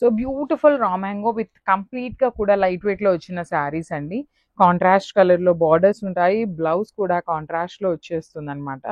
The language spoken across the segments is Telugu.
So beautiful raw mango with complete గా కూడా లైట్ వెయిట్ లో వచ్చిన శారీస్ అండి. కాంట్రాస్ట్ కలర్ లో బార్డర్స్ ఉంటాయి, బ్లౌజ్ కూడా కాంట్రాస్ట్ లో వచ్చేస్తుంది అనమాట.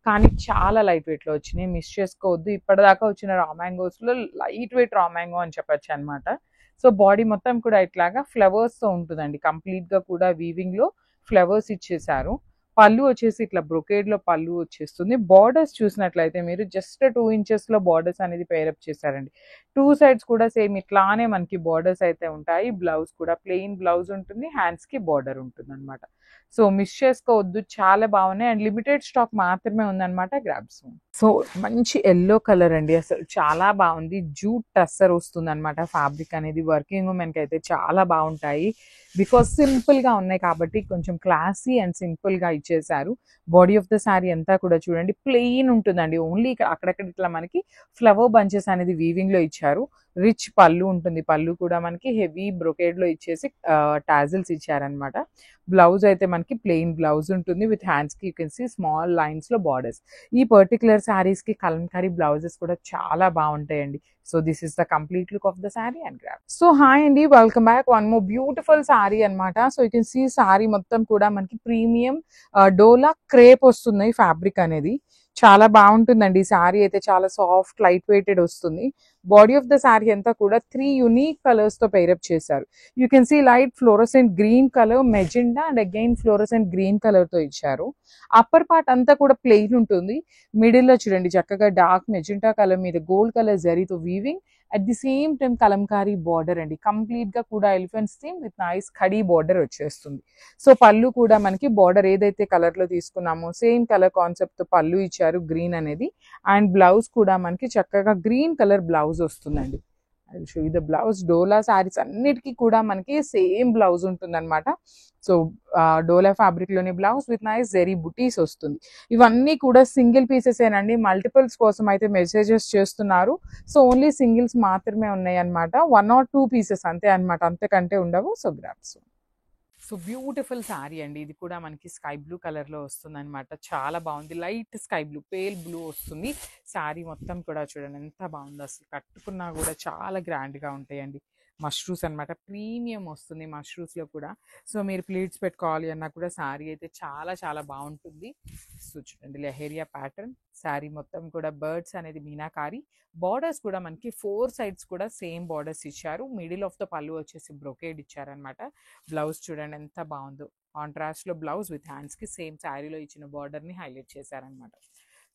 కానీ చాలా లైట్ వెయిట్ లో వచ్చినాయి, మిస్ చేసుకోవద్దు. ఇప్పటిదాకా వచ్చిన రా మ్యాంగోస్ లో లైట్ వెయిట్ రా మ్యాంగో అని చెప్పొచ్చు అనమాట. సో బాడీ మొత్తం కూడా ఇట్లాగా ఫ్లవర్స్ తో ఉంటుందండి, కంప్లీట్ గా కూడా వీవింగ్ లో ఫ్లవర్స్ ఇచ్చేసారు. పళ్ళు వచ్చేసి ఇట్లా బ్రొకేడ్ లో పళ్ళు వచ్చేస్తుంది. బార్డర్స్ చూసినట్లయితే మీరు జస్ట్ 2 ఇంచెస్ లో బార్డర్స్ అనేది పేరప్ చేశారండి. టూ సైడ్స్ కూడా సేమ్ ఇట్లానే మనకి బార్డర్స్ అయితే ఉంటాయి. బ్లౌజ్ కూడా ప్లెయిన్ బ్లౌజ్ ఉంటుంది, హ్యాండ్స్ కి బార్డర్ ఉంటుంది అనమాట. సో మిస్ చేసుకోవద్దు, చాలా బాగున్నాయి అండ్ లిమిటెడ్ స్టాక్ మాత్రమే ఉందన్నమాట. గ్రాబ్స్. సో మంచి ఎల్లో కలర్ అండి, అసలు చాలా బాగుంది. జూట్ టస్సర్ వస్తుంది అనమాట. ఫ్యాబ్రిక్ అనేది వర్కింగ్ ఉమెన్ కి అయితే చాలా బాగుంటాయి, బికాస్ సింపుల్ గా ఉన్నాయి కాబట్టి కొంచెం క్లాసీ అండ్ సింపుల్ గా ఇచ్చేసారు. బాడీ ఆఫ్ ద శారీ అంతా కూడా చూడండి ప్లెయిన్ ఉంటుందండి. ఓన్లీ అక్కడక్కడ ఇట్లా మనకి ఫ్లవర్ బంచెస్ అనేది వీవింగ్ లో ఇచ్చారు. రిచ్ పళ్ళు ఉంటుంది, పళ్ళు కూడా మనకి హెవీ బ్రొకేడ్ లో ఇచ్చేసి టాజిల్స్ ఇచ్చారనమాట. బ్లౌజ్ అయితే మనకి ప్లెయిన్ బ్లౌజ్ ఉంటుంది విత్ హ్యాండ్స్ కి you can see small lines లో బార్డర్స్. ఈ పర్టికులర్ శారీస్ కి కలంకారీ బ్లౌజెస్ కూడా చాలా బాగుంటాయండి. So this is the complete look of the sari and grab. So hi అండి, welcome back. One more beautiful sari అనమాట. So you can see sari మొత్తం కూడా మనకి ప్రీమియం డోలా క్రేప్ వస్తుంది ఫ్యాబ్రిక్ అనేది. చాలా బాగుంటుందండి ఈ శారీ అయితే, చాలా సాఫ్ట్ లైట్ వెయిటెడ్ వస్తుంది. బాడీ ఆఫ్ ద శారీ అంతా కూడా 3 యూనిక్ కలర్స్ తో పేరప్ చేశారు. You can see light fluorescent green colour, magenta and again fluorescent green colour తో ఇచ్చారు. అప్పర్ పార్ట్ అంతా కూడా ప్లెయిన్ ఉంటుంది. మిడిల్ లో చూడండి చక్కగా డార్క్ మెజెంటా కలర్ మీద గోల్డ్ కలర్ జరీతో weaving, at the same time Kalamkari border అండి. కంప్లీట్ గా కూడా elephants theme with nice khadi border వచ్చేస్తుంది. సో పళ్ళు కూడా మనకి బార్డర్ ఏదైతే కలర్ లో తీసుకున్నామో సేమ్ కలర్ కాన్సెప్ట్ తో పళ్ళు ఇచ్చారు, గ్రీన్ అనేది. అండ్ బ్లౌజ్ కూడా మనకి చక్కగా గ్రీన్ కలర్ బ్లౌజ్ వస్తుందండి. ద బ్లౌజ్ డోలా శారీస్ అన్నిటికీ కూడా మనకి సేమ్ బ్లౌజ్ ఉంటుంది అనమాట. సో డోలా ఫ్యాబ్రిక్ లోని బ్లౌజ్ విత్ నైస్ జెరీ బుటీస్ వస్తుంది. ఇవన్నీ కూడా సింగిల్ పీసెస్ ఏనండి, మల్టిపుల్స్ కోసం అయితే మెసేజెస్ చేస్తున్నారు. సో ఓన్లీ సింగిల్స్ మాత్రమే ఉన్నాయి అనమాట. 1 or 2 పీసెస్ అంతే అనమాట, అంతకంటే ఉండవు. So grabs. So beautiful sari అండి, ఇది కూడా మనకి స్కై బ్లూ కలర్ లో వస్తుంది అనమాట. చాలా బాగుంది, light sky blue pale blue వస్తుంది. శారీ మొత్తం కూడా చూడండి ఎంత బాగుందో, అసలు కట్టుకున్నా కూడా చాలా గ్రాండ్ గా ఉంటాయండి. మష్రూస్ అనమాట, ప్రీమియం వస్తుంది మష్రూస్ లో కూడా. సో మీరు ప్లీట్స్ పెట్టుకోవాలి అన్నా కూడా శారీ అయితే చాలా చాలా బాగుంటుంది. సో చూడండి లెహేరియా ప్యాటర్న్, శారీ మొత్తం కూడా బర్డ్స్ అనేది మీనాకారి. బార్డర్స్ కూడా మనకి 4 సైడ్స్ కూడా సేమ్ బార్డర్స్ ఇచ్చారు. మిడిల్ ఆఫ్ ద పళ్ళు వచ్చేసి బ్రొకేడ్ ఇచ్చారనమాట. బ్లౌజ్ చూడండి ఎంత బాగుందో, కాంట్రాస్ట్ లో బ్లౌజ్ విత్ హ్యాండ్స్ కి సేమ్ శారీలో ఇచ్చిన బార్డర్ ని హైలైట్ చేశారనమాట.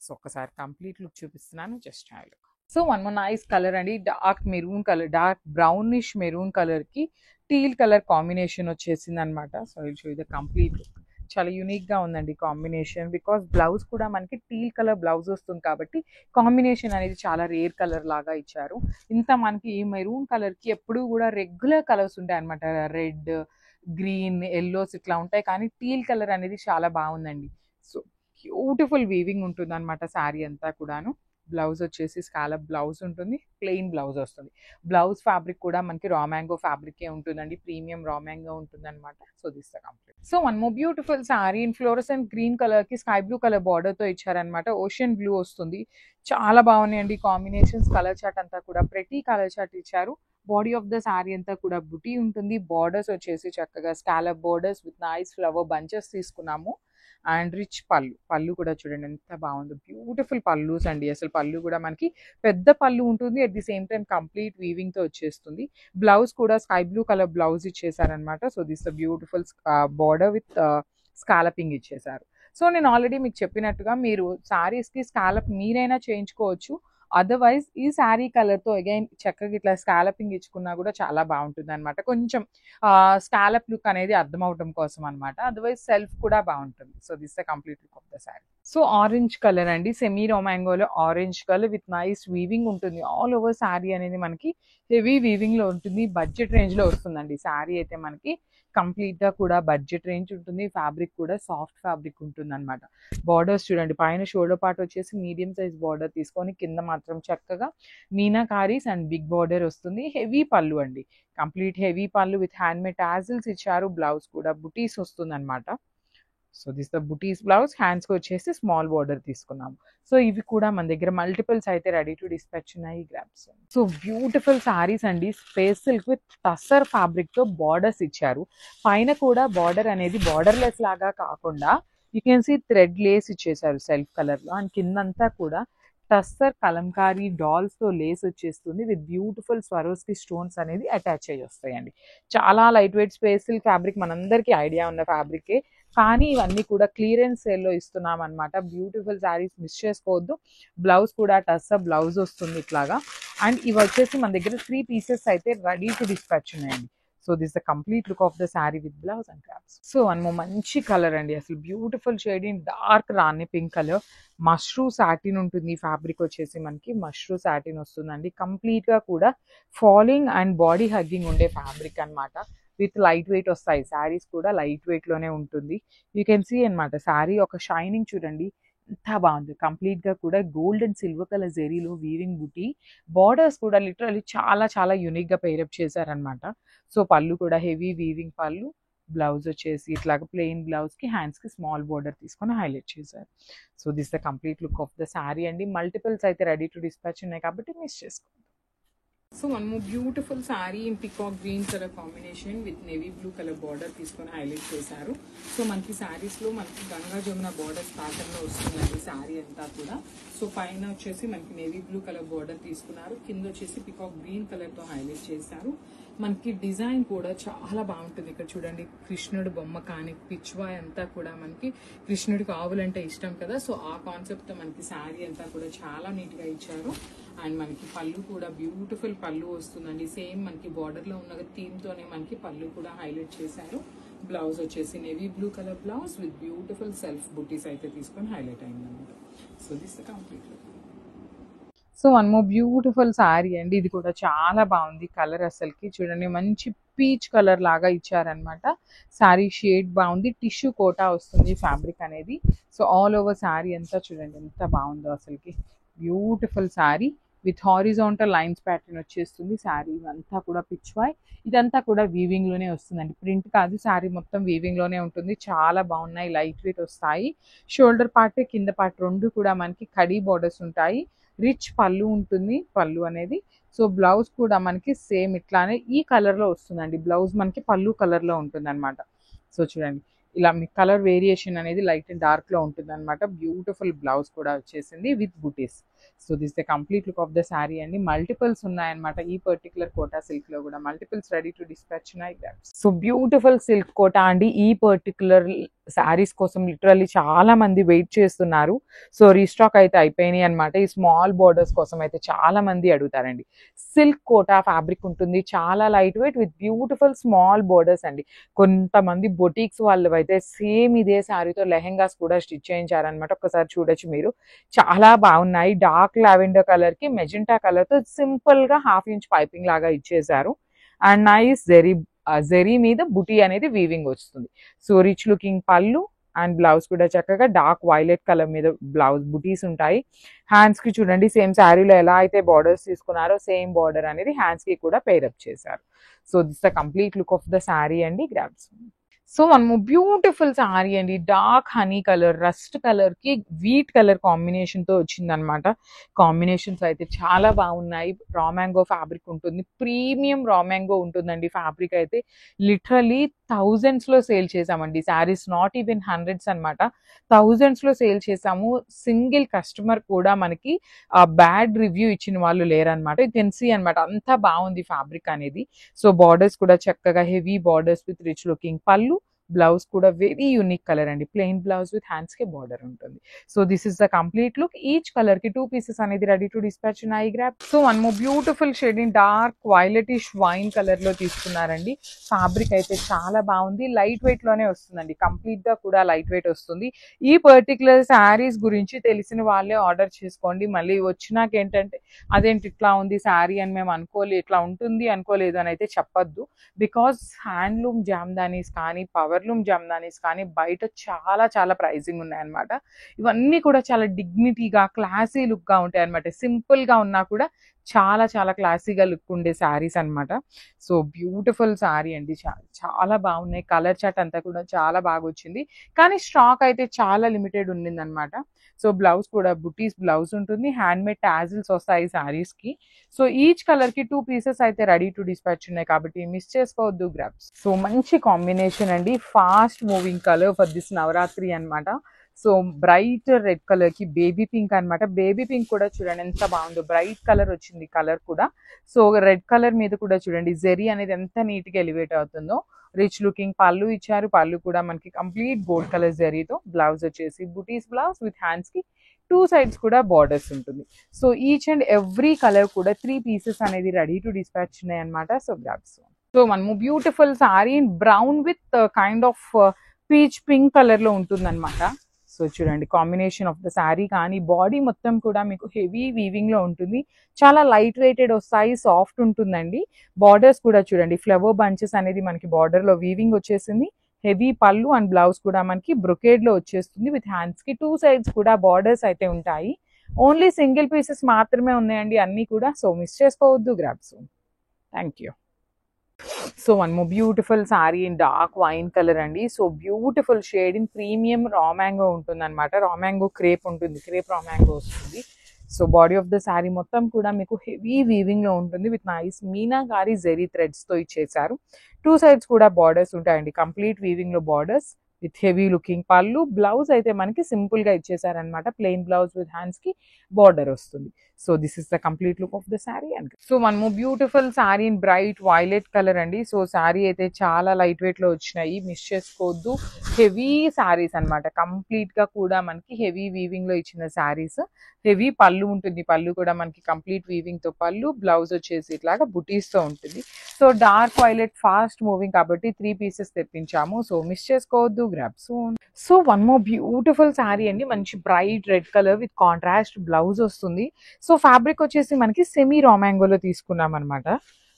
సో ఒకసారి కంప్లీట్ లుక్ చూపిస్తున్నాను, just have look. So one more nice colour అండి, dark maroon colour, dark brownish maroon colour కి టీల్ కలర్ కాంబినేషన్ వచ్చేసింది అనమాట. సో ఇది కంప్లీట్ లుక్ చాలా యూనిక్ గా ఉందండి కాంబినేషన్, బికాస్ బ్లౌజ్ కూడా మనకి టీల్ కలర్ బ్లౌజ్ వస్తుంది కాబట్టి కాంబినేషన్ అనేది చాలా రేర్ కలర్ లాగా ఇచ్చారు. ఇంత మనకి ఈ మెరూన్ కలర్ కి ఎప్పుడు కూడా రెగ్యులర్ కలర్స్ ఉంటాయి అనమాట, రెడ్, గ్రీన్, ఎల్లోస్ ఇట్లా ఉంటాయి, కానీ టీల్ కలర్ అనేది చాలా బాగుందండి. సో బ్యూటిఫుల్ వీవింగ్ ఉంటుంది అనమాట శారీ అంతా కూడాను. బ్లౌజ్ వచ్చేసి స్కాలప్ బ్లౌజ్ ఉంటుంది, ప్లెయిన్ బ్లౌజ్ వస్తుంది. బ్లౌజ్ ఫ్యాబ్రిక్ కూడా మనకి రా మ్యాంగో ఫ్యాబ్రికే ఉంటుందండి, ప్రీమియం రా మ్యాంగో ఉంటుంది అనమాట. So this the complete. So one more beautiful sari in fluorescent green colour కి స్కై బ్లూ కలర్ బార్డర్ తో ఇచ్చారనమాట. ఓషన్ బ్లూ వస్తుంది, చాలా బాగున్నాయండి కాంబినేషన్స్. కలర్ చార్ట్ అంతా కూడా ప్రతి కలర్ చార్ట్ ఇచ్చారు. బాడీ ఆఫ్ ద శారీ అంతా కూడా బుటీ ఉంటుంది. బార్డర్స్ వచ్చేసి చక్కగా scallop borders with nice flower bunches తీసుకున్నాము. అండ్ రిచ్ పళ్ళు, పళ్ళు కూడా చూడండి ఎంత బాగుందో, బ్యూటిఫుల్ పళ్ళుస్ అండి. అసలు పళ్ళు కూడా మనకి పెద్ద పళ్ళు ఉంటుంది, at the same time complete weaving తో వచ్చేస్తుంది. బ్లౌజ్ కూడా స్కై బ్లూ కలర్ బ్లౌజ్ ఇచ్చేసారనమాట. So this beautiful border with scalloping ఇచ్చేసారు. సో నేను ఆల్రెడీ మీకు చెప్పినట్టుగా మీరు సారీస్ కి స్కాలప్ మీరైనా చేయించుకోవచ్చు. అదర్వైజ్ ఈ శారీ కలర్ తో అగైన్ చక్కగా ఇట్లా స్కాలపింగ్ ఇచ్చుకున్నా కూడా చాలా బాగుంటుంది అనమాట. కొంచెం స్కాలప్ లుక్ అనేది అర్థం అవడం కోసం అనమాట. అదర్వైజ్ సెల్ఫ్ కూడా బాగుంటుంది. So this the complete look of the sari. So orange colour అండి, సెమీ రొమాంగోలో orange colour with nice weaving ఉంటుంది. ఆల్ ఓవర్ శారీ అనేది మనకి హెవీ వీవింగ్ లో ఉంటుంది. బడ్జెట్ రేంజ్ లో వస్తుందండి శారీ అయితే మనకి. కంప్లీట్ గా కూడా బడ్జెట్ రేంజ్ ఉంటుంది. ఫ్యాబ్రిక్ కూడా సాఫ్ట్ ఫ్యాబ్రిక్ ఉంటుంది అనమాట. బార్డర్స్ చూడండి, పైన షోల్డర్ పార్ట్ వచ్చేసి మీడియం సైజ్ బార్డర్ తీసుకొని కింద మాత్రం చక్కగా మీనాకారీస్ అండ్ బిగ్ బార్డర్ వస్తుంది. హెవీ పళ్ళు అండి, కంప్లీట్ హెవీ పళ్ళు విత్ హ్యాండ్ మేడ్ టాజిల్స్ ఇచ్చారు. బ్లౌజ్ కూడా బుటీస్ వస్తుంది అనమాట. So this the buttis blouse, హ్యాండ్స్కి వచ్చేసి స్మాల్ బార్డర్ తీసుకున్నాము. సో ఇవి కూడా మన దగ్గర మల్టిపుల్స్ అయితే రెడీ టు డిస్పాచ్ ఉన్నాయి. గ్రాప్స్. సో బ్యూటిఫుల్ సారీస్ అండి, స్పేస్ సిల్క్ విత్ టస్సర్ ఫ్యాబ్రిక్తో బార్డర్స్ ఇచ్చారు. పైన కూడా బార్డర్ అనేది బార్డర్లెస్ లాగా కాకుండా you can see thread lace ఇచ్చేసారు సెల్ఫ్ కలర్లో. అండ్ కిందంతా కూడా టస్సర్ కలంకారీ డాల్స్తో లేస్ వచ్చేస్తుంది విత్ బ్యూటిఫుల్ స్వరోస్కి స్టోన్స్ అనేది అటాచ్ అయ్యి వస్తాయండి. చాలా light weight space silk fabric మనందరికీ ఐడియా ఉన్న ఫ్యాబ్రికే, కానీ ఇవన్నీ కూడా క్లియరెన్స్ సేల్లో ఇస్తున్నాం అనమాట. బ్యూటిఫుల్ శారీస్ మిస్ చేసుకోవద్దు. బ్లౌజ్ కూడా టస్సర్ బ్లౌజ్ వస్తుంది ఇట్లాగా. అండ్ ఇవి వచ్చేసి మన దగ్గర 3 పీసెస్ అయితే రెడీ టు డిస్పాచ్ ఉన్నాయండి. So this the complete look of the sari with blouse and crops. So అన్నమో మంచి కలర్ అండి, అసలు beautiful shade in dark Rani pink colour. Mashru satin ఉంటుంది, ఫ్యాబ్రిక్ వచ్చేసి మనకి మష్రూ సాటిన్ వస్తుందండి. కంప్లీట్గా కూడా ఫాలింగ్ అండ్ బాడీ హగ్గింగ్ ఉండే ఫ్యాబ్రిక్ అనమాట. విత్ లైట్ వెయిట్ వస్తాయి శారీస్ కూడా, లైట్ వెయిట్లోనే ఉంటుంది. యూ కెన్ సీ అనమాట శారీ ఒక షైనింగ్ చూడండి ఎంత బాగుంది. కంప్లీట్గా కూడా గోల్డ్ అండ్ సిల్వర్ కలర్ జెరీలో వీవింగ్ బుటీ. బార్డర్స్ కూడా లిటరల్లీ చాలా చాలా యూనిక్గా పేరప్ చేశారనమాట. సో పళ్ళు కూడా హెవీ వీవింగ్ పళ్ళు, బ్లౌజ్ వచ్చేసి ఇట్లాగా ప్లెయిన్ బ్లౌజ్కి హ్యాండ్స్కి స్మాల్ బార్డర్ తీసుకొని హైలైట్ చేశారు. So this the complete look of the sari అండి. మల్టిపుల్స్ అయితే రెడీ టు డిస్పాచ్ ఉన్నాయి కాబట్టి మిస్ చేసుకోండి. So one more beautiful sari in peacock green colour combination with navy blue colour border తీసుకొని హైలైట్ చేశారు. సో మనకి శారీస్లో మనకి గంగా జమున బార్డర్స్ ప్యాటర్న్లో వస్తుందండి శారీ అంతా కూడా. సో పైన వచ్చేసి మనకి నేవీ బ్లూ కలర్ బార్డర్ తీసుకున్నారు, కింద వచ్చేసి పికాక్ గ్రీన్ కలర్తో హైలైట్ చేశారు. మనకి డిజైన్ కూడా చాలా బాగుంటుంది. ఇక్కడ చూడండి కృష్ణుడు బొమ్మ కానీ పిచ్వాయ్ అంతా కూడా మనకి కృష్ణుడికి ఆవులంటే ఇష్టం కదా, సో ఆ కాన్సెప్ట్తో మనకి శారీ అంతా కూడా చాలా నీట్గా ఇచ్చారు. అండ్ మనకి పళ్ళు కూడా బ్యూటిఫుల్ పళ్ళు వస్తుందండి. సేమ్ మనకి బార్డర్లో ఉన్న థీమ్తోనే మనకి పళ్ళు కూడా హైలైట్ చేశారు. బ్లౌజ్ వచ్చేసి navy blue colour blouse with beautiful self బుటీస్ అయితే తీసుకొని హైలైట్ అయిందన్నమాట. So this the complete look. So one more beautiful sari అండి, ఇది కూడా చాలా బాగుంది. కలర్ అసలుకి చూడండి మంచి పీచ్ కలర్ లాగా ఇచ్చారనమాట. శారీ షేడ్ బాగుంది, టిష్యూ కోటా వస్తుంది ఫ్యాబ్రిక్ అనేది. సో ఆల్ ఓవర్ శారీ అంతా చూడండి ఎంత బాగుందో అసలుకి. Beautiful sari with horizontal lines pattern వచ్చేస్తుంది. శారీ అంతా కూడా పిచ్వాయ్, ఇదంతా కూడా వీవింగ్లోనే వస్తుందండి, ప్రింట్ కాదు. శారీ మొత్తం వీవింగ్లోనే ఉంటుంది. చాలా బాగున్నాయి, లైట్ వెయిట్ వస్తాయి. షోల్డర్ పార్ట్ కింద పార్ట్ రెండు కూడా మనకి కడీ బార్డర్స్ ఉంటాయి. రిచ్ పళ్ళు ఉంటుంది, పళ్ళు అనేది. సో బ్లౌజ్ కూడా మనకి సేమ్ ఇట్లానే ఈ కలర్లో వస్తుందండి. బ్లౌజ్ మనకి పళ్ళు కలర్లో ఉంటుంది అనమాట. సో చూడండి ఇలా మీ కలర్ వేరియేషన్ అనేది లైట్ అండ్ డార్క్లో ఉంటుంది అనమాట. బ్యూటిఫుల్ బ్లౌజ్ కూడా వచ్చేసింది with buttis. So this the complete look of the sari అండి. మల్టిపుల్స్ ఉన్నాయన్నమాట ఈ పర్టికులర్ కోటా సిల్క్లో కూడా. మల్టిపుల్స్ రెడీ టు డిస్పాచ్ ఉన్నాయి. సో బ్యూటిఫుల్ సిల్క్ కోటా అండి. ఈ పర్టికులర్ శారీస్ కోసం లిటరల్లీ చాలా మంది వెయిట్ చేస్తున్నారు. సో రీస్టాక్ అయితే అయిపోయినాయి అనమాట. ఈ స్మాల్ బోర్డర్స్ కోసం అయితే చాలా మంది అడుగుతారండి. సిల్క్ కోటా ఫ్యాబ్రిక్ ఉంటుంది, చాలా light wait with beautiful small borders అండి. కొంతమంది బొటీక్స్ వాళ్ళు అయితే సేమ్ ఇదే శారీతో లెహెంగాస్ కూడా స్టిచ్ చేయించారనమాట. ఒక్కసారి చూడొచ్చు మీరు, చాలా బాగున్నాయి. డార్క్ లావెండర్ కలర్ కి మెజెంటా కలర్ తో సింపుల్ గా 1/2 ఇంచ్ పైపింగ్ లాగా ఇచ్చేసారు. అండ్ నైస్ జెరీ మీద బుటీ అనేది వీవింగ్ వస్తుంది. సో రిచ్ లుకింగ్ పళ్ళు అండ్ బ్లౌజ్ కూడా చక్కగా డార్క్ వైలెట్ కలర్ మీద బ్లౌజ్ బుటీస్ ఉంటాయి. హ్యాండ్స్ కి చూడండి సేమ్ శారీలో ఎలా అయితే బార్డర్స్ తీసుకున్నారో సేమ్ బార్డర్ అనేది హ్యాండ్స్ కి కూడా పేరప్ చేశారు. So this the complete look of the sari అండి. గ్రాబ్స్. సో మనము బ్యూటిఫుల్ శారీ అండి, dark honey colour rust colour కి వీట్ కలర్ కాంబినేషన్ తో వచ్చిందనమాట. కాంబినేషన్స్ అయితే చాలా బాగున్నాయి. రా మ్యాంగో ఫ్యాబ్రిక్ ఉంటుంది, ప్రీమియం రా మ్యాంగో ఉంటుందండి. ఫ్యాబ్రిక్ అయితే లిటరలీ థౌజండ్స్ లో సేల్ చేసామండి. శారీస్ నాట్ ఈవెన్ హండ్రెడ్స్ అనమాట, థౌజండ్స్ లో సేల్ చేసాము. సింగిల్ కస్టమర్ కూడా మనకి బ్యాడ్ రివ్యూ ఇచ్చిన వాళ్ళు లేరనమాట. యూ కెన్ సీ అనమాట, అంతా బాగుంది ఫ్యాబ్రిక్ అనేది. సో బార్డర్స్ కూడా చక్కగా heavy borders with rich looking పళ్ళు, బ్లౌజ్ కూడా వెరీ యూనిక్ కలర్ అండి. ప్లెయిన్ బ్లౌజ్ విత్ హ్యాండ్స్ కి బార్డర్ ఉంటుంది. So this is the complete look. Each colour కి 2 పీసెస్ అనేది రెడీ టు డిస్పాచ్ ఉన్నాయి. Grab. So one more beautiful shade in dark violetish wine colour లో తీసుకున్నారండి. ఫ్యాబ్రిక్ అయితే చాలా బాగుంది, లైట్ వెయిట్ లోనే వస్తుందండి. కంప్లీట్ గా కూడా లైట్ వెయిట్ వస్తుంది. ఈ పర్టికులర్ శారీస్ గురించి తెలిసిన వాళ్ళే ఆర్డర్ చేసుకోండి. మళ్ళీ వచ్చినాక ఏంటంటే అదేంటి ఇట్లా ఉంది శారీ అని మేము ఇట్లా ఉంటుంది అనుకోలేదు అని అయితే చెప్పొద్దు. బికాస్ హ్యాండ్లూమ్ జామ్దానీస్ కానీ పవర్లూమ్ జామ్దానీస్ కానీ బయట చాలా చాలా ప్రైజింగ్ ఉన్నాయన్నమాట. ఇవన్నీ కూడా చాలా డిగ్నిటీగా క్లాసీ లుక్గా ఉంటాయి అనమాట. సింపుల్గా ఉన్నా కూడా చాలా చాలా క్లాసీగా లుక్ ఉండే శారీస్ అన్నమాట. సో బ్యూటిఫుల్ శారీ అండి. చాలా బాగున్నాయి. కలర్ చార్ట్ అంతా కూడా చాలా బాగా వచ్చింది. కానీ స్టాక్ అయితే చాలా లిమిటెడ్ ఉండిందనమాట. సో బ్లౌజ్ కూడా బుటీస్ బ్లౌజ్ ఉంటుంది. హ్యాండ్మేడ్ టాజిల్స్ వస్తాయి శారీస్కి. సో ఈచ్ కలర్ కి 2 పీసెస్ అయితే రెడీ టు డిస్పాచ్ ఉన్నాయి కాబట్టి మిస్ చేసుకోవద్దు గ్రాబ్స్. సో మంచి కాంబినేషన్ అండి. Fast moving colour for this Navratri అన్నమాట. సో బ్రైట్ రెడ్ కలర్ కి బేబీ పింక్ అన్నమాట. బేబీ పింక్ కూడా చూడండి ఎంత బాగుందో, బ్రైట్ కలర్ వచ్చింది కలర్ కూడా. సో రెడ్ కలర్ మీద కూడా చూడండి జెరీ అనేది ఎంత నీట్ గా ఎలివేట్ అవుతుందో. రిచ్ లుకింగ్ పళ్ళు ఇచ్చారు. పళ్ళు కూడా మనకి కంప్లీట్ గోల్డ్ కలర్ జరీతో. బ్లౌజ్ వచ్చేసి బుటీస్ బ్లౌజ్ విత్ హ్యాండ్స్ కి 2 సైడ్స్ కూడా బార్డర్స్ ఉంటుంది. So each and every colour కూడా 3 పీసెస్ అనేది రెడీ టు డిస్పాచ్ ఉన్నాయి అనమాట. So grabs. సో మనము beautiful sari in brown with kind of peach pink colour లో ఉంటుంది అనమాట. సో చూడండి కాంబినేషన్ ఆఫ్ ద శారీ కానీ బాడీ మొత్తం కూడా మీకు హెవీ వీవింగ్ లో ఉంటుంది. చాలా లైట్ వెయిటెడ్ వస్తాయి, సాఫ్ట్ ఉంటుందండి. బార్డర్స్ కూడా చూడండి ఫ్లవర్ బంచెస్ అనేది మనకి బార్డర్ లో వీవింగ్ వచ్చేసింది. హెవీ పళ్ళు అండ్ బ్లౌజ్ కూడా మనకి బ్రొకేడ్ లో వచ్చేస్తుంది విత్ హ్యాండ్స్ కి 2 సైడ్స్ కూడా బార్డర్స్ అయితే ఉంటాయి. ఓన్లీ సింగిల్ పీసెస్ మాత్రమే ఉన్నాయండి అన్ని కూడా. సో మిస్ చేసుకోవద్దు grabs. Thank you. So one more beautiful sari in dark wine colour అండి. So beautiful shade in premium raw mango ఉంటుంది అనమాట. రా మ్యాంగో క్రేప్ ఉంటుంది, క్రేప్ రా మ్యాంగో వస్తుంది. So body of the sari మొత్తం కూడా మీకు హెవీ వీవింగ్ లో ఉంటుంది with nice meenakari zari threads తో ఇచ్చేసారు. 2 సైడ్స్ కూడా బార్డర్స్ ఉంటాయండి. కంప్లీట్ వీవింగ్ లో బార్డర్స్ విత్ హెవీ లుకింగ్ పళ్ళు. బ్లౌజ్ అయితే మనకి సింపుల్ గా ఇచ్చేసారనమాట. ప్లెయిన్ బ్లౌజ్ విత్ హ్యాండ్స్ కి బార్డర్ వస్తుంది. So this is the complete look of the sari. And so one more beautiful sari in bright violet colour అండి. సో శారీ అయితే చాలా లైట్ వెయిట్ లో వచ్చినాయి, మిస్ చేసుకోవద్దు. హెవీ శారీస్ అనమాట. కంప్లీట్ గా కూడా మనకి హెవీ వీవింగ్ లో ఇచ్చిన శారీస్. హెవీ పళ్ళు ఉంటుంది. పళ్ళు కూడా మనకి కంప్లీట్ వీవింగ్ తో పళ్ళు. బ్లౌజ్ వచ్చేసి ఇట్లాగా బుటీస్ తో ఉంటుంది. So dark violet fast moving కాబట్టి 3 పీసెస్ తెప్పించాము. సో మిస్ చేసుకోవద్దు, grab soon. So one more beautiful sari అండి. మంచి bright red colour with contrast blouse వస్తుంది. సో ఫ్యాబ్రిక్ వచ్చేసి మనకి సెమీ రా మ్యాంగోలో తీసుకున్నాం అనమాట.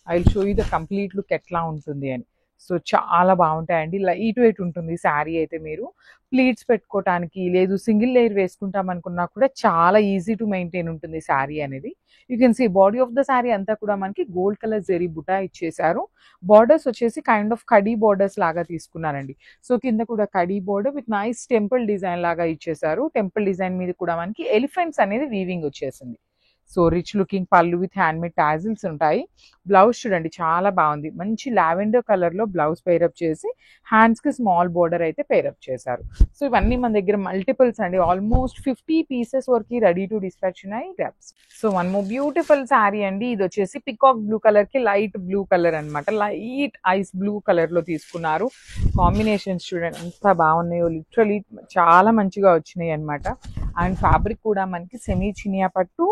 I will show you the complete look ఎట్లా ఉంటుంది అని. సో చాలా బాగుంటాయండి. లైట్ వెయిట్ ఉంటుంది శారీ అయితే. మీరు ప్లీట్స్ పెట్టుకోవటానికి లేదు సింగిల్ లేయర్ వేసుకుంటాం అనుకున్నా కూడా చాలా ఈజీ టు మెయింటైన్ ఉంటుంది శారీ అనేది. You can see body of the sari అంతా కూడా మనకి గోల్డ్ కలర్ జెరీ బుటా ఇచ్చేసారు. బార్డర్స్ వచ్చేసి కైండ్ ఆఫ్ కడీ బార్డర్స్ లాగా తీసుకున్నారండి. సో కింద కూడా khadi border with nice temple design లాగా ఇచ్చేసారు. టెంపుల్ డిజైన్ మీద కూడా మనకి ఎలిఫెంట్స్ అనేది వీవింగ్ వచ్చేసింది. సో రిచ్ లుకింగ్ పళ్ళు విత్ హ్యాండ్మేడ్ టాజిల్స్ ఉంటాయి. బ్లౌజ్ చూడండి చాలా బాగుంది. మంచి లావెండర్ కలర్ లో బ్లౌజ్ పేరప్ చేసి హ్యాండ్స్ కి స్మాల్ బోర్డర్ అయితే పేరప్ చేశారు. సో ఇవన్నీ మన దగ్గర మల్టిపుల్స్ అండి. ఆల్మోస్ట్ 50 పీసెస్ వరకు రెడీ టు డిస్పాచ్ ఉన్నాయి grabs. So one more beautiful sari అండి. ఇది వచ్చేసి పికాక్ బ్లూ కలర్ కి లైట్ బ్లూ కలర్ అనమాట. లైట్ ఐస్ బ్లూ కలర్ లో తీసుకున్నారు. కాంబినేషన్స్ చూడండి ఎంత బాగున్నాయో. లిటరలీ చాలా మంచిగా వచ్చినాయి అనమాట. అండ్ ఫ్యాబ్రిక్ కూడా మనకి సెమీ చినియా పట్టు.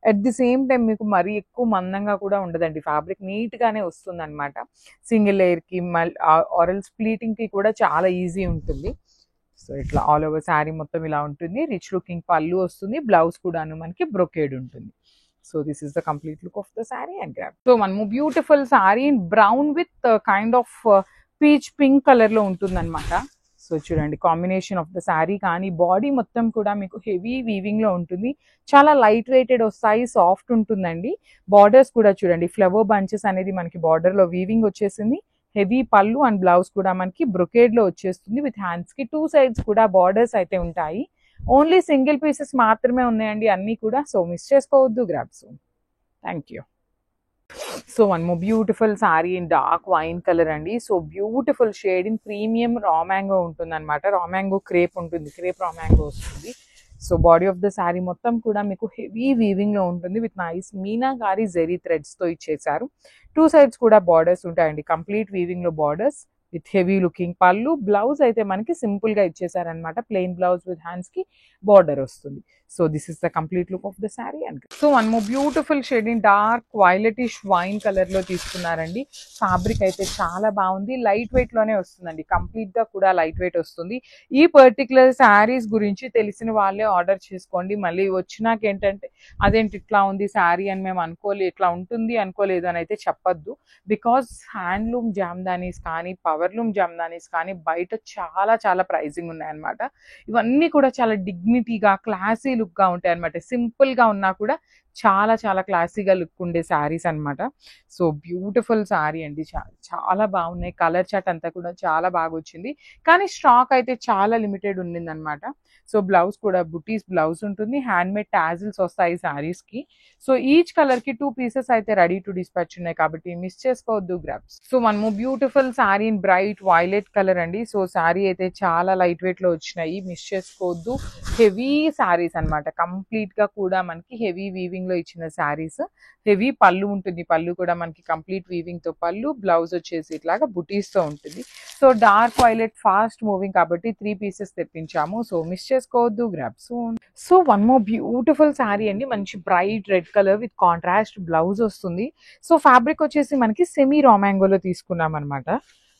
అట్ ది సేమ్ టైం మీకు మరీ ఎక్కువ మందంగా కూడా ఉండదండి. ఫ్యాబ్రిక్ నీట్ గానే వస్తుంది అనమాట. సింగిల్ లేయర్ కి ఆరల్ స్ప్లీటింగ్ కి కూడా చాలా ఈజీ ఉంటుంది. సో ఇట్లా ఆల్ ఓవర్ శారీ మొత్తం ఇలా ఉంటుంది. రిచ్ లుకింగ్ పళ్ళు వస్తుంది. బ్లౌజ్ కూడాను మనకి బ్రొకేడ్ ఉంటుంది. So this is the complete look of the sari and grab. So one more beautiful sari in brown with kind of peach pink colour లో ఉంటుంది అనమాట. సో చూడండి కాంబినేషన్ ఆఫ్ ద శారీ కానీ బాడీ మొత్తం కూడా మీకు హెవీ వీవింగ్ లో ఉంటుంది. చాలా లైట్ వెయిటెడ్ వస్తాయి, సాఫ్ట్ ఉంటుందండి. బార్డర్స్ కూడా చూడండి ఫ్లవర్ బంచెస్ అనేది మనకి బార్డర్ లో వీవింగ్ వచ్చేసింది. హెవీ పళ్ళు అండ్ బ్లౌజ్ కూడా మనకి బ్రొకేడ్ లో వచ్చేస్తుంది విత్ హ్యాండ్స్ కి 2 సైడ్స్ కూడా బార్డర్స్ అయితే ఉంటాయి. ఓన్లీ సింగిల్ పీసెస్ మాత్రమే ఉన్నాయండి అన్ని కూడా. సో మిస్ చేసుకోవద్దు, grab soon. Thank you. So one more beautiful sari in dark wine colour అండి. So beautiful shade in premium raw mango ఉంటుంది అనమాట. రా మ్యాంగో క్రేప్ ఉంటుంది, క్రేప్ రా మ్యాంగో వస్తుంది. So body of the sari మొత్తం కూడా మీకు హెవీ వీవింగ్ లో ఉంటుంది with nice meenakari zari threads తో ఇచ్చేసారు. 2 సైడ్స్ కూడా బార్డర్స్ ఉంటాయండి. కంప్లీట్ వీవింగ్ లో బార్డర్స్ విత్ హెవీ లుకింగ్ పళ్ళు. బ్లౌజ్ అయితే మనకి సింపుల్ గా ఇచ్చేసారనమాట. ప్లెయిన్ బ్లౌజ్ విత్ హ్యాండ్స్ కి బార్డర్ వస్తుంది. So this is the complete look of the sari. And so one more beautiful shade in dark violetish wine colour లో తీసుకున్నారండి. ఫ్యాబ్రిక్ అయితే చాలా బాగుంది. లైట్ వెయిట్ లోనే వస్తుందండి. కంప్లీట్ గా కూడా లైట్ వెయిట్ వస్తుంది. ఈ పర్టికులర్ శారీస్ గురించి తెలిసిన వాళ్ళే ఆర్డర్ చేసుకోండి. మళ్ళీ వచ్చినాక ఏంటంటే అదేంటి ఇట్లా ఉంది శారీ అని మేము ఇట్లా ఉంటుంది అనుకోలేదు అని అయితే చెప్పొద్దు. బికాస్ హ్యాండ్లూమ్ జామ్దానీస్ కానీ పవర్లూమ్ జామ్దానీస్ కానీ బయట చాలా చాలా ప్రైజింగ్ ఉన్నాయన్నమాట. ఇవన్నీ కూడా చాలా డిగ్నిటీగా క్లాసీ లుక్ గా ఉంటాయి అనమాట. సింపుల్ గా ఉన్నా కూడా చాలా చాలా క్లాసీగా లుక్ ఉండే శారీస్ అన్నమాట. సో బ్యూటిఫుల్ శారీ అండి, చాలా బాగున్నాయి. కలర్ చార్ట్ అంతా కూడా చాలా బాగా వచ్చింది, కానీ స్టాక్ అయితే చాలా లిమిటెడ్ ఉండిందన్నమాట. సో బ్లౌజ్ కూడా బుటీస్ బ్లౌజ్ ఉంటుంది, హ్యాండ్ మేడ్ టాజిల్స్ వస్తాయి శారీస్ కి. సో ఈచ్ కలర్ కి 2 పీసెస్ అయితే రెడీ టు డిస్పాచ్ ఉన్నాయి, కాబట్టి మిస్ చేసుకోవద్దు గ్రాబ్స్. సో మనము beautiful sari in bright violet colour అండి. సో శారీ అయితే చాలా లైట్ వెయిట్ లో వచ్చినాయి, మిస్ చేసుకోవద్దు. హెవీ శారీస్ అన్నమాట, కంప్లీట్ గా కూడా మనకి హెవీ వీవింగ్ లో ఇచ్చిన శారీస్. హెవీ పళ్ళు ఉంటుంది, పళ్ళు కూడా మనకి కంప్లీట్ వీవింగ్ తో పళ్ళు, బ్లౌజ్ వచ్చేసి ఇట్లాగా బుటీస్ తో ఉంటుంది. So dark violet fast moving కాబట్టి 3 పీసెస్ తెప్పించాము. సో మిస్ చేసుకోవద్దు, grab soon. So one more beautiful sari అండి, మంచి bright red colour with contrast blouse వస్తుంది. సో ఫ్యాబ్రిక్ వచ్చేసి మనకి సెమీ రామాంగోలో తీసుకున్నాం అనమాట.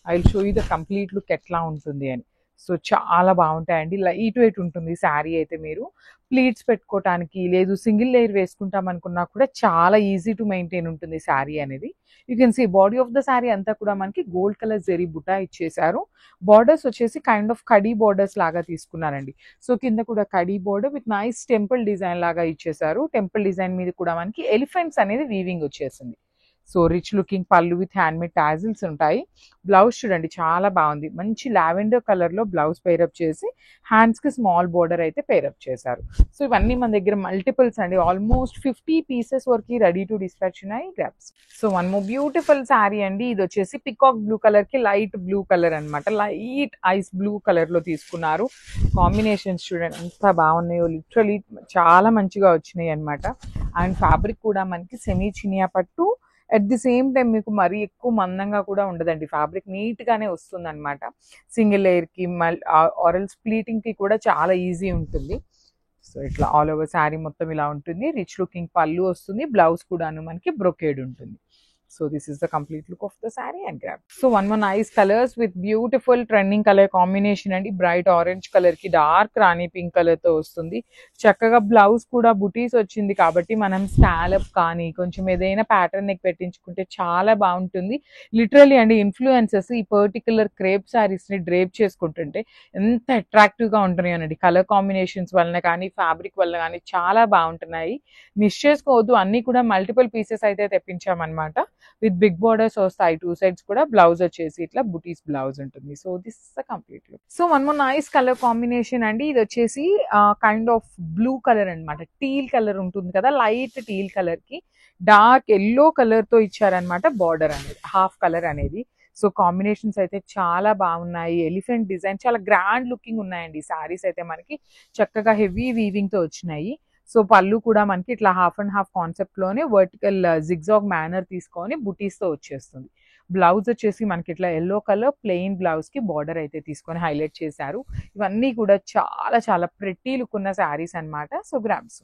I will show you the complete look ఎట్లా ఉంటుంది అని. సో చాలా బాగుంటాయండి, లైట్ వెయిట్ ఉంటుంది శారీ అయితే. మీరు ప్లీట్స్ పెట్టుకోవటానికి లేదు సింగిల్ లేయర్ వేసుకుంటాం అనుకున్నా కూడా చాలా ఈజీ టు మెయింటైన్ ఉంటుంది శారీ అనేది. You can see body of the sari అంతా కూడా మనకి గోల్డ్ కలర్ జెరీ బుటా ఇచ్చేసారు. బార్డర్స్ వచ్చేసి కైండ్ ఆఫ్ కడీ బార్డర్స్ లాగా తీసుకున్నారండి. సో కింద కూడా khadi border with nice temple design లాగా ఇచ్చేసారు. టెంపుల్ డిజైన్ మీద కూడా మనకి ఎలిఫెంట్స్ అనేది వీవింగ్ వచ్చేసింది. సో రిచ్ లుకింగ్ పళ్ళు విత్ హ్యాండ్ మేడ్ టాజిల్స్ ఉంటాయి. బ్లౌజ్ చూడండి చాలా బాగుంది, మంచి లావెండర్ కలర్ లో బ్లౌజ్ పేరప్ చేసి హ్యాండ్స్ కి స్మాల్ బోర్డర్ అయితే పేరప్ చేశారు. సో ఇవన్నీ మన దగ్గర మల్టిపుల్స్ అండి, ఆల్మోస్ట్ 50 పీసెస్ వరకు రెడీ టు డిస్పాచ్ ఉన్నాయి grabs. So one more beautiful sari అండి, ఇది వచ్చేసి పికాక్ బ్లూ కలర్ కి లైట్ బ్లూ కలర్ అనమాట, లైట్ ఐస్ బ్లూ కలర్ లో తీసుకున్నారు. కాంబినేషన్స్ చూడండి ఎంత బాగున్నాయో, లిటరలీ చాలా మంచిగా వచ్చినాయి అనమాట. అండ్ ఫ్యాబ్రిక్ కూడా మనకి సెమీ చినియా పట్టు, అట్ ది సేమ్ టైం మీకు మరీ ఎక్కువ మందంగా కూడా ఉండదండి, ఫ్యాబ్రిక్ నీట్ గానే వస్తుంది అనమాట. సింగిల్ లేయర్ కి ఆరల్ స్ప్లీటింగ్ కి కూడా చాలా ఈజీ ఉంటుంది. సో ఇట్లా ఆల్ ఓవర్ శారీ మొత్తం ఇలా ఉంటుంది. రిచ్ లుకింగ్ పళ్ళు వస్తుంది, బ్లౌజ్ కూడాను మనకి బ్రొకేడ్ ఉంటుంది. So this is the complete look of the saree and grab. So one more nice colors with beautiful trending color combination and bright orange color ki dark rani pink color తో వస్తుంది. చక్కగా బ్లౌజ్ కూడా బుటీస్ వచ్చింది కాబట్టి మనం స్కాలప్ కానీ కొంచెం ఏదైనా ప్యాటర్న్ నెక్ పెట్టించుకుంటే చాలా బాగుంటుంది. లిటరలీ అండి ఇన్ఫ్లుయెన్సెస్ ఈ పర్టికులర్ క్రేప్ సారీస్ ని డ్రేప్ చేసుకుంటుంటే ఎంత అట్రాక్టివ్ గా ఉంటున్నాయి అనండి. కలర్ కాంబినేషన్స్ వలన కానీ ఫ్యాబ్రిక్ వల్ల కానీ చాలా బాగుంటున్నాయి. మిస్ చేసుకోవద్దు, అన్ని కూడా మల్టిపుల్ పీసెస్ అయితే తెప్పించామన్నమాట. విత్ బిగ్ బోర్డర్స్ వస్తాయి, 2 సైడ్స్ కూడా. బ్లౌజ్ వచ్చేసి ఇట్లా బుటీస్ బ్లౌజ్ ఉంటుంది. So this is the complete look. So one more nice colour combination అండి, ఇది వచ్చేసి కైండ్ ఆఫ్ బ్లూ కలర్ అనమాట. టీల్ కలర్ ఉంటుంది కదా, లైట్ టీల్ కలర్ కి డార్క్ ఎల్లో కలర్ తో ఇచ్చారనమాట బార్డర్ అనేది, హాఫ్ కలర్ అనేది. సో కాంబినేషన్స్ అయితే చాలా బాగున్నాయి. ఎలిఫెంట్ డిజైన్ చాలా గ్రాండ్ లుకింగ్ ఉన్నాయండి. సారీస్ అయితే మనకి చక్కగా హెవీ వీవింగ్ తో వచ్చినాయి. సో పళ్ళు కూడా మనకి ఇట్లా హాఫ్ అండ్ హాఫ్ కాన్సెప్ట్ లోనే వర్టికల్ జిగ్జాగ్ మేనర్ తీసుకొని బుటీస్ తో వచ్చేస్తుంది. బ్లౌజ్ వచ్చేసి మనకి ఇట్లా ఎల్లో కలర్ ప్లెయిన్ బ్లౌజ్ కి బార్డర్ అయితే తీసుకొని హైలైట్ చేశారు. ఇవన్నీ కూడా చాలా చాలా ప్రెట్టి లుక్ ఉన్న శారీస్ అన్నమాట. So grabs.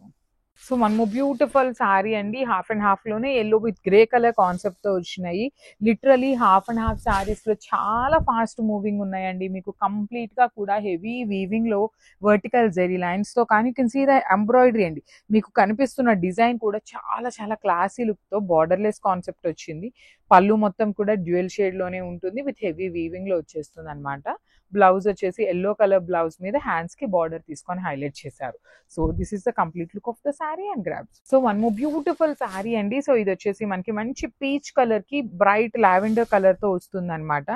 So one more beautiful sari అండి, హాఫ్ అండ్ హాఫ్ లోనే yellow with grey colour concept తో వచ్చినాయి. Literally half and half saris లో చాలా ఫాస్ట్ మూవింగ్ ఉన్నాయండి. మీకు కంప్లీట్ గా కూడా హెవీ వీవింగ్ లో వర్టికల్ జెరీ లైన్స్ తో కానీ కెన్ సీ ద ఎంబ్రాయిడరీ అండి. మీకు కనిపిస్తున్న డిజైన్ కూడా చాలా చాలా క్లాసీ లుక్ తో బార్డర్లెస్ కాన్సెప్ట్ వచ్చింది. పళ్ళు మొత్తం కూడా డ్యూయల్ షేడ్ లోనే ఉంటుంది, విత్ హెవీ వీవింగ్ లో వచ్చేస్తుంది అనమాట. బ్లౌజ్ వచ్చేసి ఎల్లో కలర్ బ్లౌజ్ మీద హ్యాండ్స్ కి బార్డర్ తీసుకొని హైలైట్ చేశారు. So this is the complete look of the sari and grabs. So one more beautiful sari అండి. సో ఇది వచ్చేసి మనకి మంచి పీచ్ కలర్ కి బ్రైట్ లావెండర్ కలర్ తో వస్తుంది అనమాట.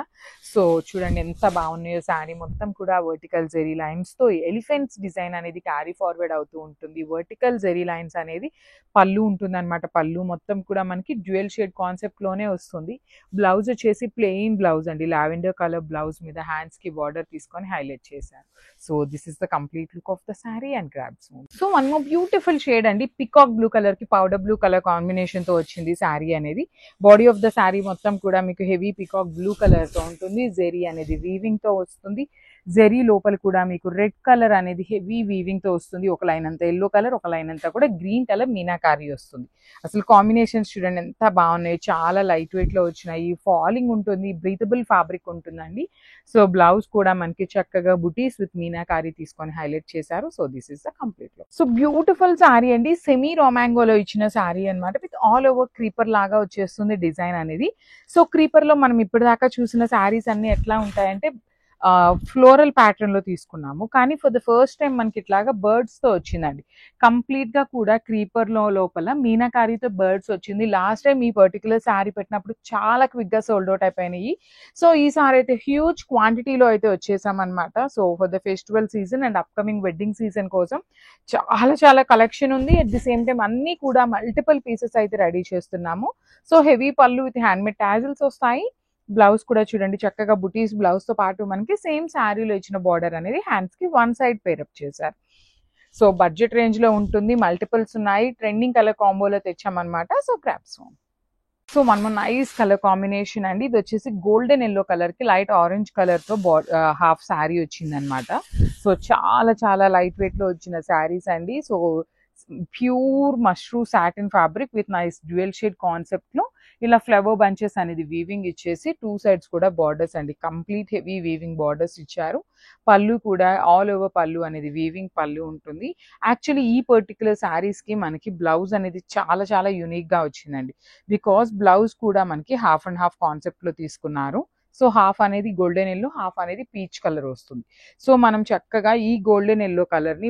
సో చూడండి ఎంత బాగున్నాయో, శారీ మొత్తం కూడా వర్టికల్ జెరీ లైన్స్ తో ఎలిఫెంట్స్ డిజైన్ అనేది క్యారీ ఫార్వర్డ్ అవుతూ ఉంటుంది. వర్టికల్ జెరీ లైన్స్ అనేది పళ్ళు ఉంటుంది అనమాట. పళ్ళు మొత్తం కూడా మనకి డ్యూయల్ షేడ్ కాన్సెప్ట్ లోనే వస్తుంది. బ్లౌజ్ వచ్చేసి ప్లెయిన్ బ్లౌజ్ అండి, లావెండర్ కలర్ బ్లౌజ్ మీద హ్యాండ్స్ కి బార్డర్ తీసుకొని హైలైట్ చేశారు. So this is the complete look of the sari and grabs. So one more beautiful shade అండి, పికాక్ బ్లూ కలర్ కి పౌడర్ బ్లూ కలర్ కాంబినేషన్ తో వచ్చింది శారీ అనేది. బాడీ ఆఫ్ ద శారీ మొత్తం కూడా మీకు హెవీ పికాక్ బ్లూ కలర్ తో ఉంటుంది. జెరీ అనేది వీవింగ్ తో వస్తుంది. జెరీ లోపల కూడా మీకు రెడ్ కలర్ అనేది హెవీ వీవింగ్ తో వస్తుంది. ఒక లైన్ అంతా ఎల్లో కలర్, ఒక లైన్ అంతా కూడా గ్రీన్ కలర్ మీనాకారి వస్తుంది. అసలు కాంబినేషన్స్ చూడండి ఎంత బాగున్నాయి, చాలా లైట్ వెయిట్ లో వచ్చినాయి. ఫాలింగ్ ఉంటుంది, బ్రీతబుల్ ఫ్యాబ్రిక్ ఉంటుందండి. సో బ్లౌజ్ కూడా మనకి చక్కగా బుటీస్ విత్ మీనాకారి తీసుకొని హైలైట్ చేశారు. So this is the complete look. So beautiful sari అండి, సెమీ రొమాంగోలో ఇచ్చిన శారీ అనమాట. విత్ ఆల్ ఓవర్ క్రీపర్ లాగా వచ్చేస్తుంది డిజైన్ అనేది. సో క్రీపర్ లో మనం ఇప్పటిదాకా చూసిన శారీస్ అన్ని ఎట్లా ఉంటాయంటే ఫ్లోరల్ ప్యాటర్న్ లో తీసుకున్నాము. కానీ ఫర్ ద ఫస్ట్ టైం మనకి ఇట్లాగా బర్డ్స్ తో వచ్చిందండి. కంప్లీట్ గా కూడా క్రీపర్ లోపల మీనాకారితో బర్డ్స్ వచ్చింది. లాస్ట్ టైం ఈ పర్టికులర్ శారీ పెట్టినప్పుడు చాలా క్విక్ గా సోల్డ్ అవుట్ అయిపోయినాయి. సో ఈసారి అయితే హ్యూజ్ క్వాంటిటీలో అయితే వచ్చేసాం అనమాట. So for the festival season and upcoming wedding season కోసం చాలా చాలా కలెక్షన్ ఉంది. అట్ ది సేమ్ టైం అన్ని కూడా మల్టిపుల్ పీసెస్ అయితే రెడీ చేస్తున్నాము. సో హెవీ పళ్ళు విత్ హ్యాండ్మేడ్ టాజిల్స్ వస్తాయి. బ్లౌజ్ కూడా చూడండి చక్కగా బుటీస్ బ్లౌజ్ తో పాటు మనకి సేమ్ శారీలో ఇచ్చిన బార్డర్ అనేది హ్యాండ్స్ కి వన్ సైడ్ పేరప్ చేశారు. సో బడ్జెట్ రేంజ్ లో ఉంటుంది. మల్టిపుల్స్ ఉన్నాయి. ట్రెండింగ్ కలర్ కాంబోలో తెచ్చామన్నమాట. సో క్రాప్స్ సో మనము నైస్ కలర్ కాంబినేషన్ అండి. ఇది వచ్చేసి గోల్డెన్ ఎల్లో కలర్ కి లైట్ ఆరెంజ్ కలర్ తో హాఫ్ శారీ వచ్చింది అనమాట. సో చాలా చాలా లైట్ వెయిట్ లో వచ్చిన శారీస్ అండి. So pure mashru satin fabric with nice dual shade concept లో ఇలా ఫ్లవర్ బంచెస్ అనేది వీవింగ్ ఇచ్చేసి టూ సైడ్స్ కూడా బార్డర్స్ అండి. కంప్లీట్ హెవీ వీవింగ్ బార్డర్స్ ఇచ్చారు. పళ్ళు కూడా ఆల్ ఓవర్ పళ్ళు అనేది వీవింగ్ పళ్ళు ఉంటుంది. యాక్చువల్లీ ఈ పర్టికులర్ శారీస్ కి మనకి బ్లౌజ్ అనేది చాలా చాలా యూనిక్ గా వచ్చిందండి. బికాస్ బ్లౌజ్ కూడా మనకి హాఫ్ అండ్ హాఫ్ కాన్సెప్ట్ లో తీసుకున్నారు. సో హాఫ్ అనేది గోల్డెన్ ఎల్లో, హాఫ్ అనేది పీచ్ కలర్ వస్తుంది. సో మనం చక్కగా ఈ గోల్డెన్ ఎల్లో కలర్ ని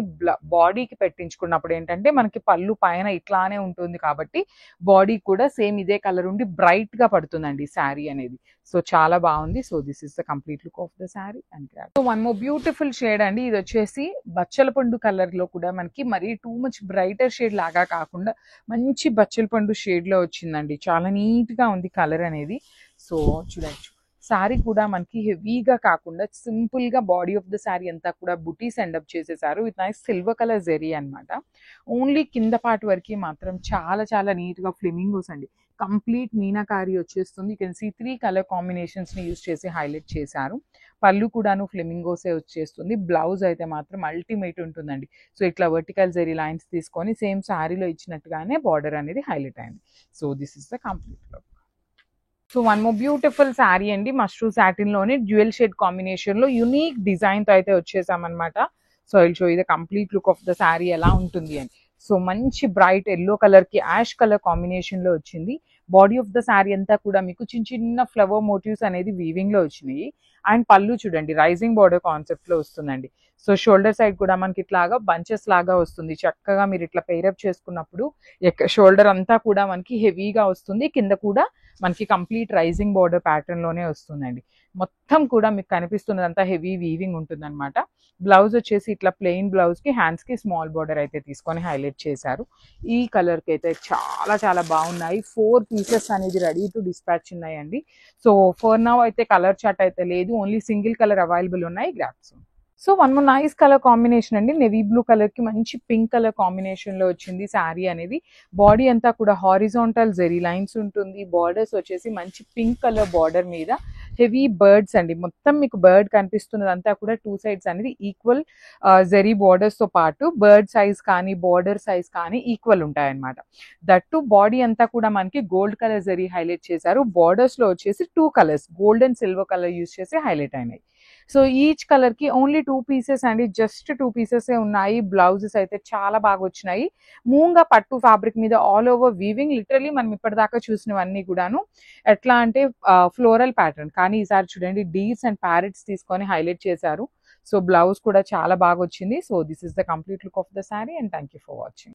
బాడీకి పెట్టించుకున్నప్పుడు ఏంటంటే మనకి పళ్ళు పైన ఇట్లానే ఉంటుంది కాబట్టి బాడీ కూడా సేమ్ ఇదే కలర్ ఉండి బ్రైట్ గా పడుతుందండి శారీ అనేది. సో చాలా బాగుంది. So this is the complete look of the sari and so one more beautiful shade అండి. ఇది వచ్చేసి బచ్చల పండు కలర్ లో కూడా మనకి మరీ టూ మచ్ బ్రైటర్ షేడ్ లాగా కాకుండా మంచి బచ్చల పండు షేడ్ లో వచ్చిందండి. చాలా నీట్ గా ఉంది కలర్ అనేది. సో చూడొచ్చు శారీ కూడా మనకి హెవీగా కాకుండా సింపుల్ గా బాడీ ఆఫ్ ద శారీ అంతా కూడా బుటీస్ ఎండప్ చేసేసారు with nice silver colour zari అనమాట. ఓన్లీ కింద పార్ట్ వరకు మాత్రం చాలా చాలా నీట్ గా ఫ్లెమింగోస్ అండి. కంప్లీట్ మీనాకారి వచ్చేస్తుంది. You can see 3 colour combinations ని యూజ్ చేసి హైలైట్ చేశారు. పళ్ళు కూడాను ఫ్లెమింగోసే వచ్చేస్తుంది. బ్లౌజ్ అయితే మాత్రం అల్టిమేట్ ఉంటుందండి. సో ఇట్లా వర్టికల్ జెరీ లైన్స్ తీసుకొని సేమ్ శారీలో ఇచ్చినట్టుగానే బార్డర్ అనేది హైలైట్ అయింది. So this is the complete look. So one more beautiful sari అండి. మష్రూ సాటిన్ లోనే డ్యూయల్ షేడ్ కాంబినేషన్ లో యూనిక్ డిజైన్ తో అయితే వచ్చేసామన్నమాట. సో ఐల్ షో ఇది complete look of the sari ఎలా ఉంటుంది అని. సో మంచి బ్రైట్ ఎల్లో కలర్ కి యాష్ కలర్ కాంబినేషన్ లో వచ్చింది. బాడీ ఆఫ్ ద శారీ అంతా కూడా మీకు చిన్న చిన్న ఫ్లవర్ మోటివ్స్ అనేది వీవింగ్ లో వచ్చినాయి. అండ్ పళ్ళు చూడండి రైజింగ్ బార్డర్ కాన్సెప్ట్ లో వస్తుందండి. సో షోల్డర్ సైడ్ కూడా మనకి ఇట్లాగా బంచెస్ లాగా వస్తుంది. చక్కగా మీరు ఇట్లా పేరప్ చేసుకున్నప్పుడు షోల్డర్ అంతా కూడా మనకి హెవీగా వస్తుంది. కింద కూడా మనకి కంప్లీట్ రైజింగ్ బార్డర్ ప్యాటర్న్ లోనే వస్తుందండి. మొత్తం కూడా మీకు కనిపిస్తున్నదంతా హెవీ వీవింగ్ ఉంటుంది అనమాట. బ్లౌజ్ వచ్చేసి ఇట్లా ప్లెయిన్ బ్లౌజ్ కి హ్యాండ్స్ కి స్మాల్ బార్డర్ అయితే తీసుకొని హైలైట్ చేశారు. ఈ కలర్ కి అయితే చాలా చాలా బాగున్నాయి. 4 పీసెస్ అనేది రెడీ టు డిస్పాచ్ ఉన్నాయండి. సో ఫర్ నౌ అయితే కలర్ చార్ట్ అయితే లేదు. ఓన్లీ సింగిల్ కలర్ అవైలబుల్ ఉన్నాయి. Grabs. So one more nice colour combination అండి. నెవీ బ్లూ కలర్ కి మంచి పింక్ కలర్ కాంబినేషన్ లో వచ్చింది శారీ అనేది. బాడీ అంతా కూడా హారిజాంటల్ జెరీ లైన్స్ ఉంటుంది. బార్డర్స్ వచ్చేసి మంచి పింక్ కలర్ బార్డర్ మీద హెవీ బర్డ్స్ అండి. మొత్తం మీకు బర్డ్ కనిపిస్తున్నదంతా కూడా టూ సైడ్స్ అనేది ఈక్వల్ జెరీ బార్డర్స్ తో పాటు బర్డ్ సైజ్ కానీ బార్డర్ సైజ్ కానీ ఈక్వల్ ఉంటాయన్నమాట. దట్టు బాడీ అంతా కూడా మనకి గోల్డ్ కలర్ జెరీ హైలైట్ చేశారు. బార్డర్స్ లో వచ్చేసి 2 colours gold and silver colour use చేసి హైలైట్ అయినాయి. సో ఈచ్ కలర్ కి ఓన్లీ 2 పీసెస్ అండి. జస్ట్ 2 పీసెస్ ఉన్నాయి. బ్లౌజెస్ అయితే చాలా బాగా వచ్చినాయి. మూంగా పట్టు ఫ్యాబ్రిక్ మీద ఆల్ ఓవర్ వీవింగ్. లిటరలీ మనం ఇప్పటిదాకా చూసినవన్నీ కూడాను ఎట్లా అంటే ఫ్లోరల్ ప్యాటర్న్, కానీ ఈసారి చూడండి డీర్స్ అండ్ ప్యారెట్స్ తీసుకొని హైలైట్ చేశారు. సో బ్లౌజ్ కూడా చాలా బాగా వచ్చింది. So this is the complete look of the sari and thank you for watching.